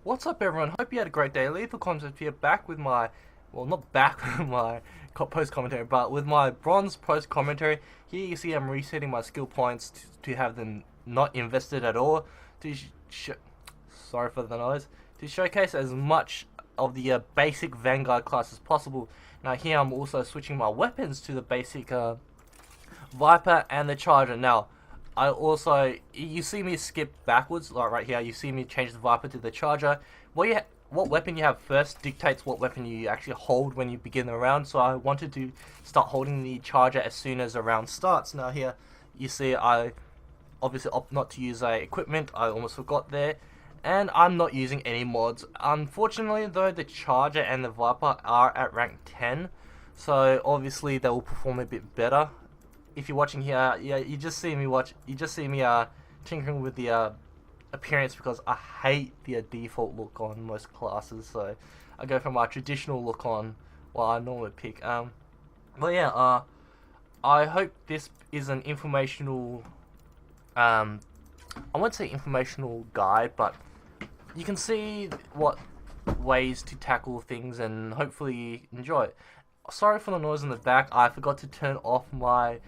What's up, everyone? Hope you had a great day. Lethal Concept here, back with my, well, not back with my post commentary, but with my bronze post commentary. Here you see I'm resetting my skill points to have them not invested at all. Sorry for the noise. To showcase as much of the basic Vanguard class as possible. Now here I'm also switching my weapons to the basic Viper and the Charger. Now, you see me skip backwards, like right here, you see me change the Viper to the Charger. What weapon you have first dictates what weapon you actually hold when you begin the round, so I wanted to start holding the Charger as soon as the round starts. Now here, you see I obviously opt not to use equipment, I almost forgot there, and I'm not using any mods. Unfortunately though, the Charger and the Viper are at rank 10, so obviously they will perform a bit better. If you're watching here, yeah, you just see me tinkering with the appearance because I hate the default look on most classes, so I go for my traditional look on what I normally pick. But yeah, I hope this is an informational, I won't say informational guide, but you can see what ways to tackle things and hopefully enjoy it. Sorry for the noise in the back. I forgot to turn off my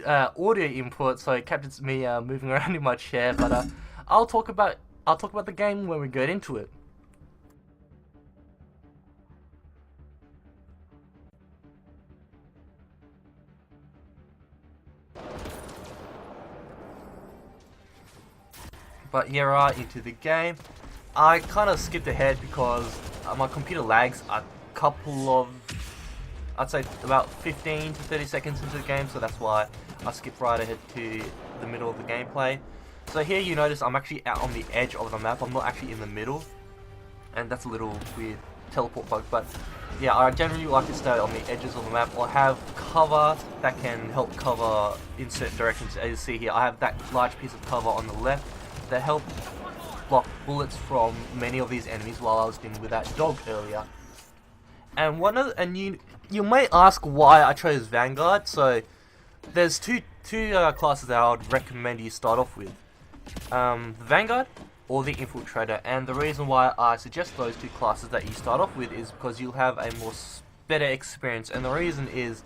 audio input, so it kept me moving around in my chair. But I'll talk about the game when we get into it. But here are into the game. I kind of skipped ahead because my computer lags a couple of, I'd say about 15 to 30 seconds into the game, so that's why I skipped right ahead to the middle of the gameplay. So here you notice I'm actually out on the edge of the map, I'm not actually in the middle, and that's a little weird teleport bug, but yeah, I generally like to stay on the edges of the map or have cover that can help cover in certain directions. As you see here, I have that large piece of cover on the left that helps block bullets from many of these enemies while I was dealing with that dog earlier. And you may ask why I chose Vanguard. So there's two classes that I would recommend you start off with, the Vanguard or the Infiltrator. And the reason why I suggest those two classes that you start off with is because you'll have a better experience. And the reason is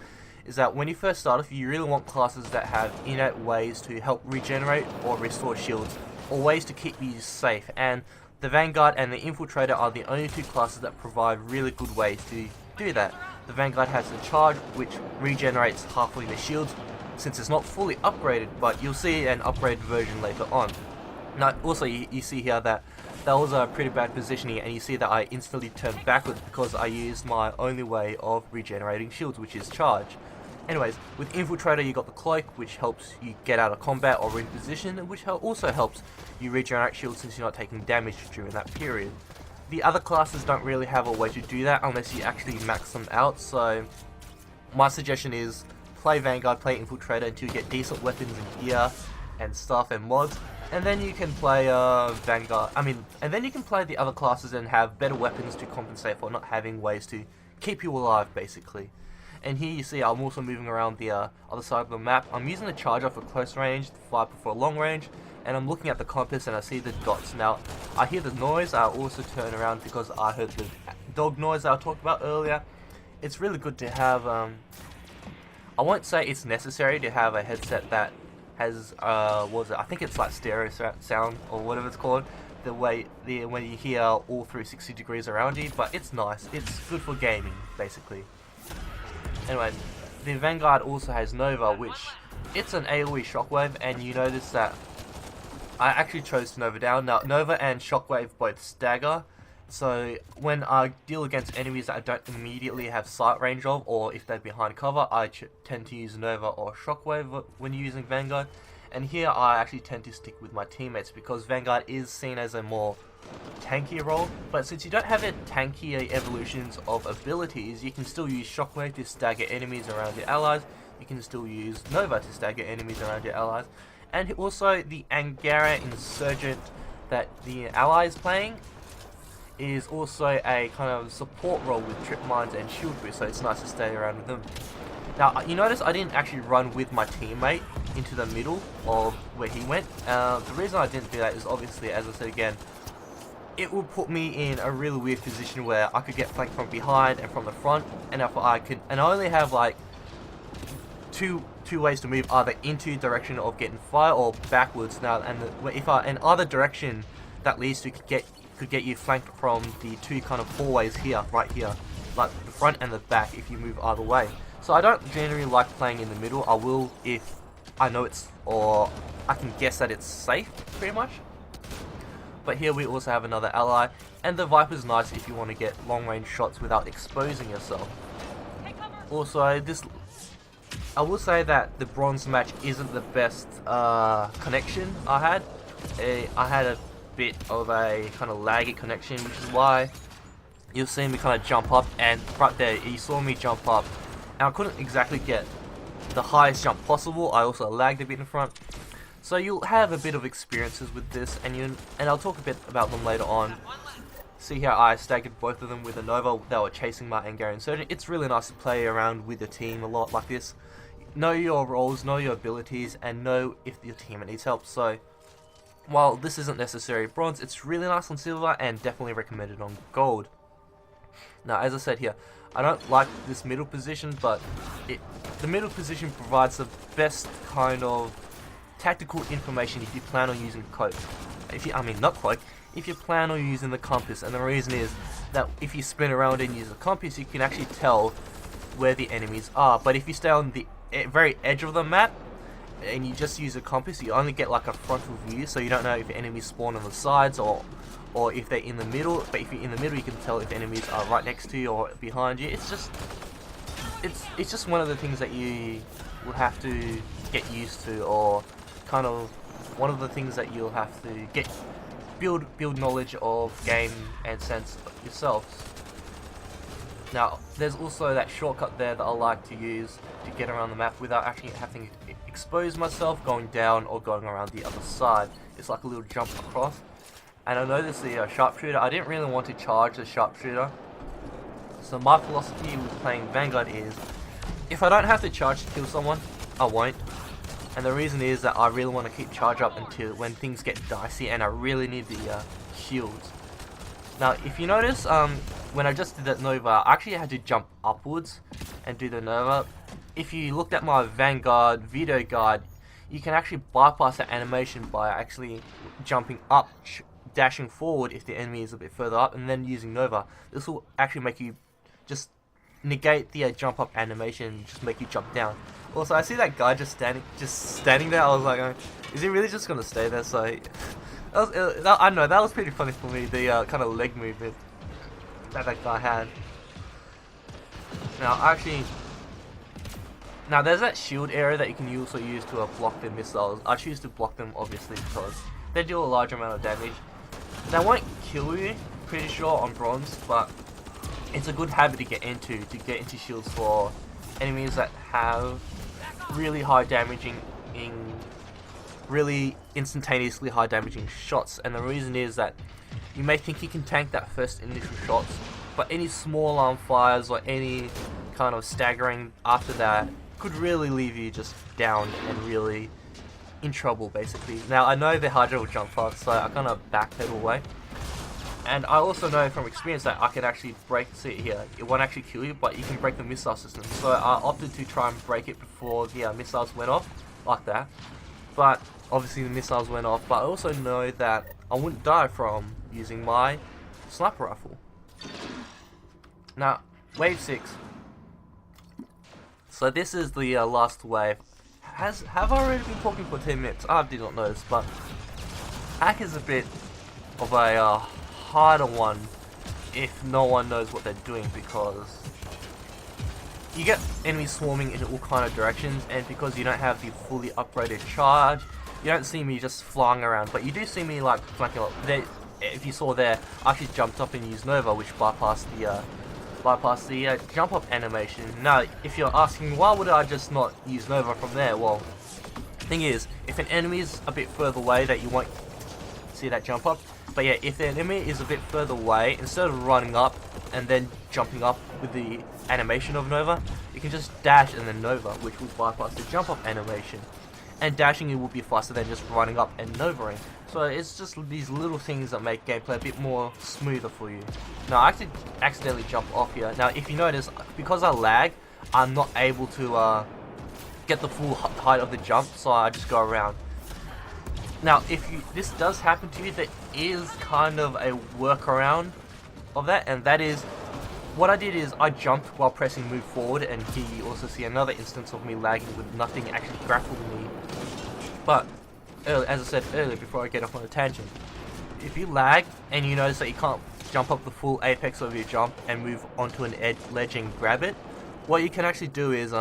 that when you first start off, you really want classes that have innate ways to help regenerate or restore shields, or ways to keep you safe. And the Vanguard and the Infiltrator are the only two classes that provide really good ways to do that. The Vanguard has the Charge, which regenerates halfway the shields, since it's not fully upgraded, but you'll see an upgraded version later on. Now, also, you see here that was a pretty bad positioning, and you see that I instantly turned backwards because I used my only way of regenerating shields, which is Charge. Anyways, with Infiltrator you got the Cloak, which helps you get out of combat or in position, which also helps you regenerate shields since you're not taking damage during that period. The other classes don't really have a way to do that unless you actually max them out, so my suggestion is play Vanguard, play Infiltrator until you get decent weapons and gear and stuff and mods, and then you can play Vanguard. And then you can play the other classes and have better weapons to compensate for not having ways to keep you alive, basically. And here you see I'm also moving around the other side of the map. I'm using the Charger for close range, the Viper for long range, and I'm looking at the compass and I see the dots. Now, I hear the noise, I also turn around because I heard the dog noise that I talked about earlier. It's really good to have, I won't say it's necessary to have a headset that has, I think it's like stereo sound or whatever it's called, when you hear all 360 degrees around you, but it's nice, it's good for gaming, basically. Anyways, the Vanguard also has Nova, which it's an AoE shockwave, and you notice that I actually chose Nova down. Now, Nova and Shockwave both stagger, so when I deal against enemies that I don't immediately have sight range of, or if they're behind cover, I tend to use Nova or Shockwave when using Vanguard. And here I actually tend to stick with my teammates because Vanguard is seen as a more tanky role, but since you don't have a tankier evolutions of abilities, you can still use Shockwave to stagger enemies around your allies, you can still use Nova to stagger enemies around your allies, and also the Angara Insurgent that the ally is playing is also a kind of support role with trip mines and shield boost, so it's nice to stay around with them. Now, you notice I didn't actually run with my teammate into the middle of where he went. The reason I didn't do that is obviously, as I said again, it would put me in a really weird position where I could get flanked from behind and from the front, and if I only have like two ways to move, either into direction of getting fire or backwards. Now, and if an other direction that leads to could get you flanked from the two kind of four ways here, right here, like the front and the back if you move either way. So I don't generally like playing in the middle. I will if I know or I can guess that it's safe, pretty much. But here we also have another ally, and the Viper's nice if you want to get long range shots without exposing yourself. Also, I will say that the bronze match isn't the best connection I had. I had a bit of a kind of laggy connection, which is why you'll see me kind of jump up, and right there you saw me jump up and I couldn't exactly get the highest jump possible. I also lagged a bit in front. So you'll have a bit of experiences with this, and I'll talk a bit about them later on. See how I staggered both of them with a Nova. They were chasing my Angarian Insurgent. It's really nice to play around with a team a lot like this. Know your roles, know your abilities, and know if your team needs help. So while this isn't necessary bronze, it's really nice on silver and definitely recommended on gold. Now, as I said here, I don't like this middle position, but the middle position provides the best kind of tactical information if you plan on using cloak. If you plan on using the compass, and the reason is that if you spin around and use the compass, you can actually tell where the enemies are. But if you stay on the very edge of the map and you just use a compass, you only get like a frontal view, so you don't know if enemies spawn on the sides or if they're in the middle. But if you're in the middle, you can tell if enemies are right next to you or behind you. It's just one of the things that you will have to get used to, or kind of one of the things that you'll have to build knowledge of game and sense yourselves. Now, there's also that shortcut there that I like to use to get around the map without actually having to expose myself going down or going around the other side. It's like a little jump across. And I noticed the sharpshooter, I didn't really want to charge the sharpshooter. So my philosophy with playing Vanguard is, if I don't have to charge to kill someone, I won't. And the reason is that I really want to keep charge up until when things get dicey and I really need the shields. Now, if you notice, when I just did that Nova, I actually had to jump upwards and do the Nova. If you looked at my Vanguard video guide, you can actually bypass that animation by actually jumping up, dashing forward if the enemy is a bit further up, and then using Nova. This will actually make you just negate the jump up animation, just make you jump down. Also, I see that guy just standing there. I was like, is he really just gonna stay there? So, I don't know, that was pretty funny for me. The kind of leg movement that guy had. Now there's that shield area that you can also use to block the missiles. I choose to block them obviously because they deal a large amount of damage. They won't kill you, pretty sure, on bronze, but it's a good habit to get into shields for enemies that have really high damaging, really instantaneously high damaging shots. And the reason is that you may think you can tank that first initial shots, but any small arm fires or any kind of staggering after that could really leave you just down and really in trouble, basically. Now, I know they're hard to jump fast, so I kind of backpedal away. And I also know from experience that I can actually break, see it here, it won't actually kill you, but you can break the missile system. So I opted to try and break it before the missiles went off, like that. But obviously the missiles went off, but I also know that I wouldn't die from using my sniper rifle. Now, wave 6. So this is the last wave. Have I already been talking for 10 minutes? I did not notice, but hack is a bit of a harder one if no one knows what they're doing, because you get enemies swarming in all kind of directions, and because you don't have the fully upgraded charge, you don't see me just flying around, but you do see me like flanking up. If you saw there, I actually jumped up and used Nova, which bypassed the jump up animation. Now, if you're asking why would I just not use Nova from there, well, thing is, if an enemy is a bit further away, that you won't see that jump up. But yeah, if the enemy is a bit further away, instead of running up and then jumping up with the animation of Nova, you can just dash and then Nova, which will bypass the jump up animation. and dashing it will be faster than just running up and maneuvering. So it's just these little things that make gameplay a bit more smoother for you. Now I actually accidentally jumped off here. Now if you notice, because I lag, I'm not able to get the full height of the jump, so I just go around. Now if this does happen to you, there is kind of a workaround of that, and that is, what I did is I jumped while pressing move forward, and here you also see another instance of me lagging with nothing actually grappling me. But as I said earlier, before I get off on a tangent, if you lag and you notice that you can't jump up the full apex of your jump and move onto an ledge and grab it, what you can actually do is,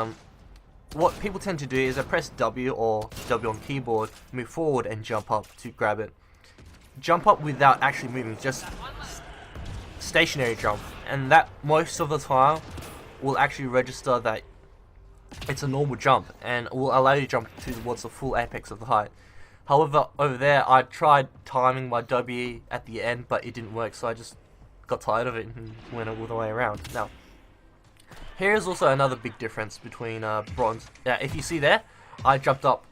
what people tend to do is I press W or W on keyboard, move forward and jump up to grab it. Jump up without actually moving, just stationary jump, and that most of the time will actually register that it's a normal jump and will allow you to jump towards the full apex of the height. However, over there I tried timing my W at the end, but it didn't work, so I just got tired of it and went all the way around. Now, here is also another big difference between bronze. If you see there, I jumped up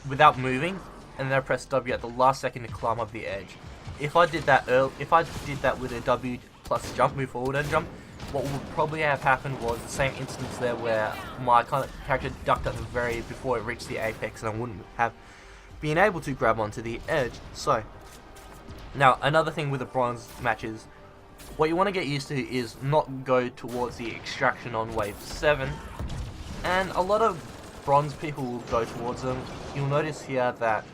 without moving, and then I pressed W at the last second to climb up the edge. If I did that with a W plus jump, move forward and jump, what would probably have happened was the same instance there where my character ducked at the very before it reached the apex, and I wouldn't have been able to grab onto the edge. So now another thing with the bronze matches, what you want to get used to is not go towards the extraction on wave 7, and a lot of bronze people will go towards them. You'll notice here that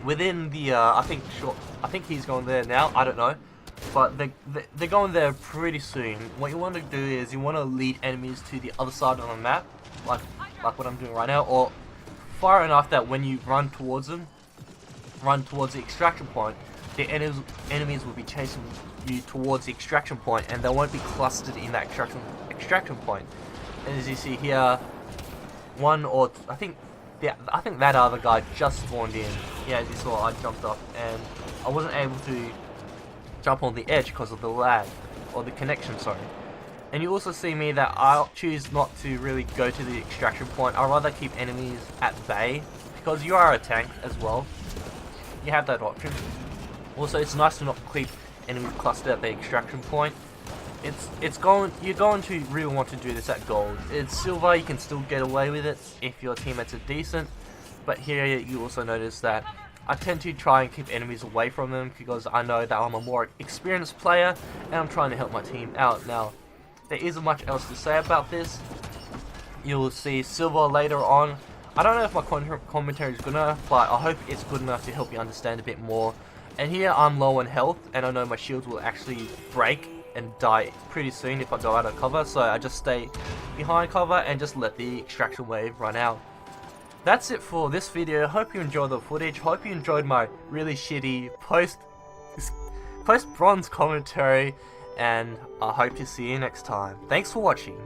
within the I think he's going there now, I don't know, but they're going there pretty soon. What you want to do is you want to lead enemies to the other side of the map, like what I'm doing right now, or far enough that when you run towards them, run towards the extraction point, the enemies will be chasing you towards the extraction point, and they won't be clustered in that extraction point. And as you see here, I think that other guy just spawned in. Yeah, as you saw, I jumped up and I wasn't able to jump on the edge because of the lag, or the connection, sorry. And you also see me that I'll choose not to really go to the extraction point. I'd rather keep enemies at bay, because you are a tank as well. You have that option. Also, it's nice to not keep enemies clustered at the extraction point. You're going to really want to do this at gold. It's silver, you can still get away with it if your teammates are decent, but here you also notice that I tend to try and keep enemies away from them because I know that I'm a more experienced player and I'm trying to help my team out. Now, there isn't much else to say about this. You'll see silver later on. I don't know if my commentary is good enough, but I hope it's good enough to help you understand a bit more. And here I'm low on health, and I know my shields will actually break and die pretty soon if I go out of cover, so I just stay behind cover and just let the extraction wave run out. That's it for this video. Hope you enjoyed the footage. Hope you enjoyed my really shitty post bronze commentary, and I hope to see you next time. Thanks for watching.